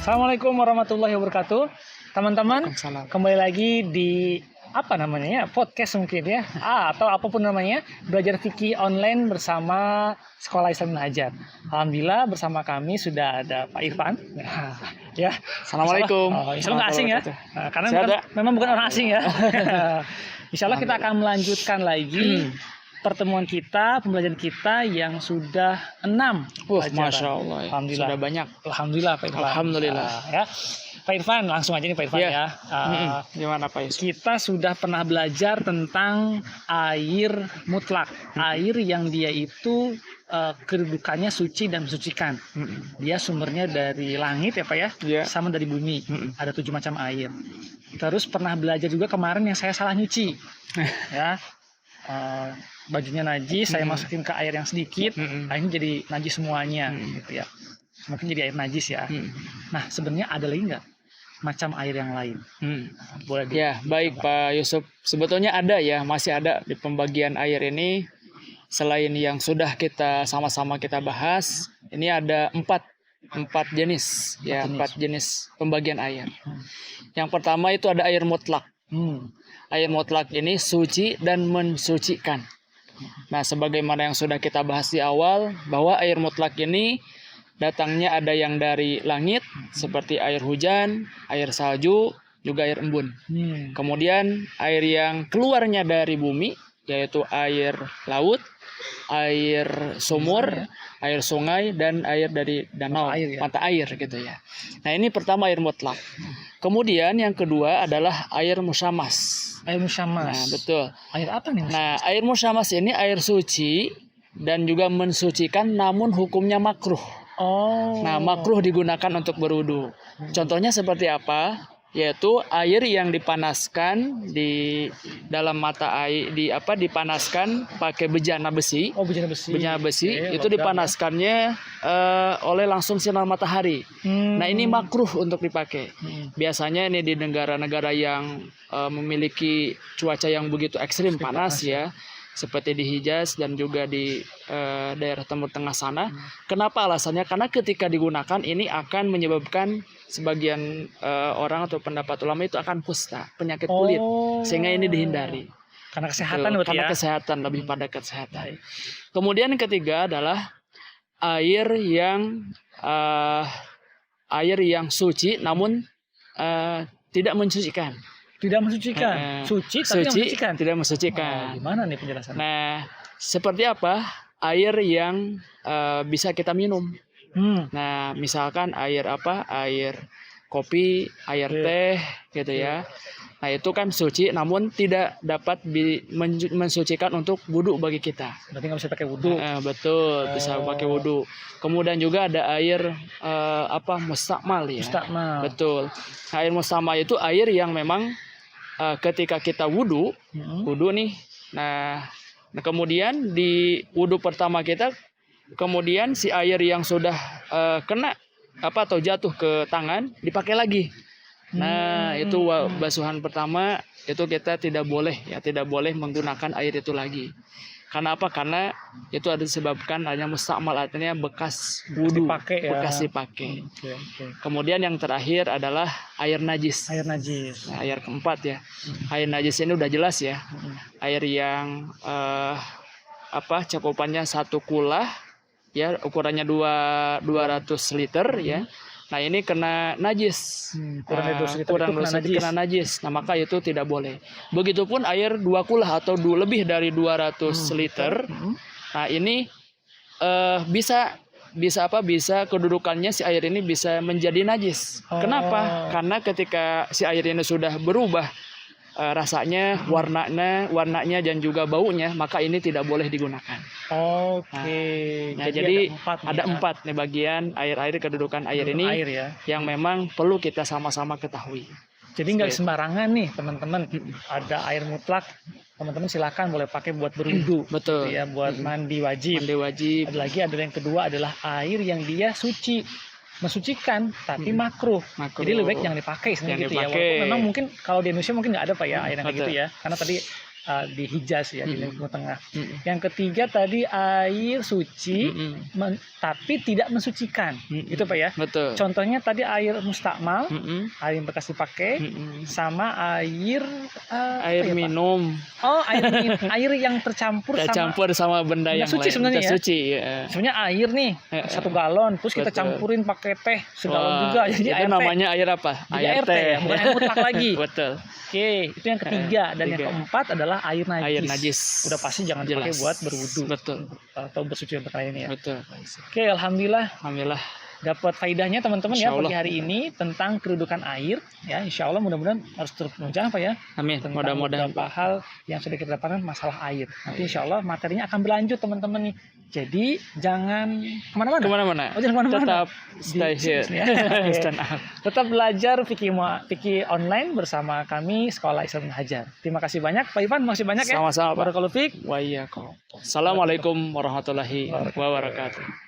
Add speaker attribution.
Speaker 1: Assalamualaikum warahmatullahi wabarakatuh. Teman-teman, kembali lagi di podcast mungkin ya, atau apapun namanya, belajar fikih online bersama Sekolah Islam Najat. Alhamdulillah bersama kami sudah ada Pak Irfan. Ya,
Speaker 2: Assalamualaikum.
Speaker 1: Insya Allah nggak asing ya, karena memang bukan orang asing ya. Insya Allah kita akan melanjutkan lagi pertemuan kita, pembelajaran kita yang sudah 6.
Speaker 2: Masya Allah.
Speaker 1: Alhamdulillah.
Speaker 2: Sudah banyak.
Speaker 1: Alhamdulillah Pak Irfan.
Speaker 2: Alhamdulillah.
Speaker 1: Ya. Pak Irfan, langsung aja nih Pak Irfan ya.
Speaker 2: Gimana Pak Yusuf?
Speaker 1: Kita sudah pernah belajar tentang air mutlak. Air yang dia itu kedudukannya suci dan mensucikan. Dia sumbernya dari langit ya Pak ya, sama dari bumi. Ada 7 macam air. Terus pernah belajar juga kemarin yang saya salah nyuci. Ya. Bajunya najis, saya masukin ke air yang sedikit, akhirnya jadi najis semuanya, gitu ya. Mungkin jadi air najis ya. Nah, sebenarnya ada lagi nggak macam air yang lain? Boleh
Speaker 2: ya, baik Pak Yusuf. Sebetulnya ada ya, masih ada di pembagian air ini. Selain yang sudah kita sama-sama kita bahas, ini ada 4 jenis, ya, 4 jenis pembagian air. Yang pertama itu ada air mutlak. Air mutlak ini suci dan mensucikan. Nah, sebagaimana yang sudah kita bahas di awal, bahwa air mutlak ini datangnya ada yang dari langit, seperti air hujan, air salju, juga air embun. Kemudian air yang keluarnya dari bumi, yaitu air laut, air sumur, air sungai, dan air dari danau, mata air gitu ya. Nah, ini pertama air mutlak. Kemudian yang kedua adalah air musyamas.
Speaker 1: Air musyamas.
Speaker 2: Nah, betul.
Speaker 1: Air apa nih?
Speaker 2: Nah, air musyamas ini air suci dan juga mensucikan, namun hukumnya makruh. Nah, makruh digunakan untuk berwudu. Contohnya seperti apa? Yaitu air yang dipanaskan di dalam mata air, dipanaskan pakai bejana besi. Bejana besi itu dipanaskannya oleh langsung sinar matahari. Nah, ini makruh untuk dipakai. Biasanya ini di negara-negara yang memiliki cuaca yang begitu ekstrim panas ya, seperti di Hijaz dan juga di daerah Timur Tengah sana. Kenapa alasannya? Karena ketika digunakan ini akan menyebabkan sebagian orang atau pendapat ulama itu akan kusta, penyakit kulit, sehingga ini dihindari.
Speaker 1: Karena kesehatan,
Speaker 2: karena kesehatan, lebih pada kesehatan. Kemudian yang ketiga adalah air yang suci namun tidak mensucikan.
Speaker 1: Tidak mensucikan, suci tapi mensucikan.
Speaker 2: Tidak mensucikan.
Speaker 1: Gimana nih penjelasannya?
Speaker 2: Nah, seperti apa? Air yang bisa kita minum. Nah, misalkan air kopi, air teh, gitu ya. Nah, itu kan suci, namun tidak dapat mensucikan untuk wudu bagi kita.
Speaker 1: Berarti nggak bisa pakai wudu.
Speaker 2: Betul, bisa pakai wudu. Kemudian juga ada air mustakmal ya.
Speaker 1: Mustakmal.
Speaker 2: Betul. Nah, air mustakmal itu air yang memang ketika kita wudu nih. Nah, kemudian di wudu pertama kita, kemudian si air yang sudah kena atau jatuh ke tangan dipakai lagi. Nah, itu basuhan pertama, itu kita tidak boleh menggunakan air itu lagi. Karena apa? Karena itu ada disebabkan hanya mustakmal, artinya bekas wudu, bekas dipakai. Kemudian yang terakhir adalah air najis. Nah, air keempat ya. Air najis ini udah jelas ya. Air yang cakupannya 1 kulah ya, ukurannya 200 liter ya. Nah, ini kena najis. Kena najis. Nah, maka itu tidak boleh. Begitupun air 2 kulah atau lebih dari 200 liter. Nah, ini bisa kedudukannya si air ini bisa menjadi najis. Kenapa? Karena ketika si air ini sudah berubah rasanya, warnanya dan juga baunya, maka ini tidak boleh digunakan. Jadi ada 4 nih bagian air kedudukan air ini yang memang perlu kita sama-sama ketahui.
Speaker 1: Jadi nggak sembarangan nih teman-teman. Ada air mutlak, teman-teman silakan boleh pakai buat berwudu.
Speaker 2: Betul.
Speaker 1: Ya, buat mandi wajib. Ada yang kedua adalah air yang dia suci, mensucikan tapi makruh. Jadi lebih baik jangan dipakai sebenarnya gitu ya. Walaupun memang mungkin kalau di Indonesia mungkin nggak ada Pak ya air yang kayak gitu ya. Karena tadi di Hijaz ya, di Timur Tengah.
Speaker 2: Mm-mm.
Speaker 1: Yang ketiga tadi air suci
Speaker 2: Mm-mm.
Speaker 1: tapi tidak mensucikan.
Speaker 2: Mm-mm.
Speaker 1: Itu Pak ya.
Speaker 2: Betul.
Speaker 1: Contohnya tadi air mustakmal,
Speaker 2: Mm-mm.
Speaker 1: air yang bekas dipakai,
Speaker 2: Mm-mm.
Speaker 1: sama air apa
Speaker 2: Air
Speaker 1: ya, Pak?
Speaker 2: minum
Speaker 1: Oh, air yang tercampur
Speaker 2: tak
Speaker 1: sama
Speaker 2: campur sama benda
Speaker 1: benda
Speaker 2: yang
Speaker 1: suci
Speaker 2: lain.
Speaker 1: sebenarnya
Speaker 2: Benda
Speaker 1: ya.
Speaker 2: suci ya.
Speaker 1: sebenarnya air nih 1 galon, terus kita
Speaker 2: Betul.
Speaker 1: campurin pakai teh segalon
Speaker 2: Wah,
Speaker 1: juga, jadi
Speaker 2: itu
Speaker 1: air teh.
Speaker 2: namanya air apa?
Speaker 1: Jadi air teh ya, bukan air mutlak lagi.
Speaker 2: Betul.
Speaker 1: Oke, itu yang ketiga. Dan yang
Speaker 2: Tiga.
Speaker 1: keempat adalah air najis.
Speaker 2: Air najis.
Speaker 1: Udah pasti jangan dipakai
Speaker 2: Jelas.
Speaker 1: buat berwudu
Speaker 2: Betul.
Speaker 1: atau bersuci untuk lainnya.
Speaker 2: Betul.
Speaker 1: Oke, alhamdulillah
Speaker 2: Alhamdulillah.
Speaker 1: dapat faedahnya teman-teman ya
Speaker 2: Insya Allah.
Speaker 1: pagi hari ini tentang kedudukan air ya. Insya Allah mudah-mudahan harus terus menunjang apa ya
Speaker 2: Amin.
Speaker 1: tentang
Speaker 2: Mudah-mudahan.
Speaker 1: beberapa hal yang sudah kita dapatkan masalah air. Nanti insya Allah materinya akan berlanjut teman-teman nih. Jadi jangan kemana-mana.
Speaker 2: Kemana-mana.
Speaker 1: Oh, jangan kemana-mana.
Speaker 2: Tetap stay
Speaker 1: Di
Speaker 2: here.
Speaker 1: sini ya.
Speaker 2: Stand up.
Speaker 1: Tetap belajar fikih online bersama kami Sekolah Islam Hajar. Terima kasih banyak Pak Ivan, makasih banyak ya.
Speaker 2: Sama-sama, Pak.
Speaker 1: Barakallahu fiik.
Speaker 2: Wa iyyakum. Assalamualaikum warahmatullahi wabarakatuh.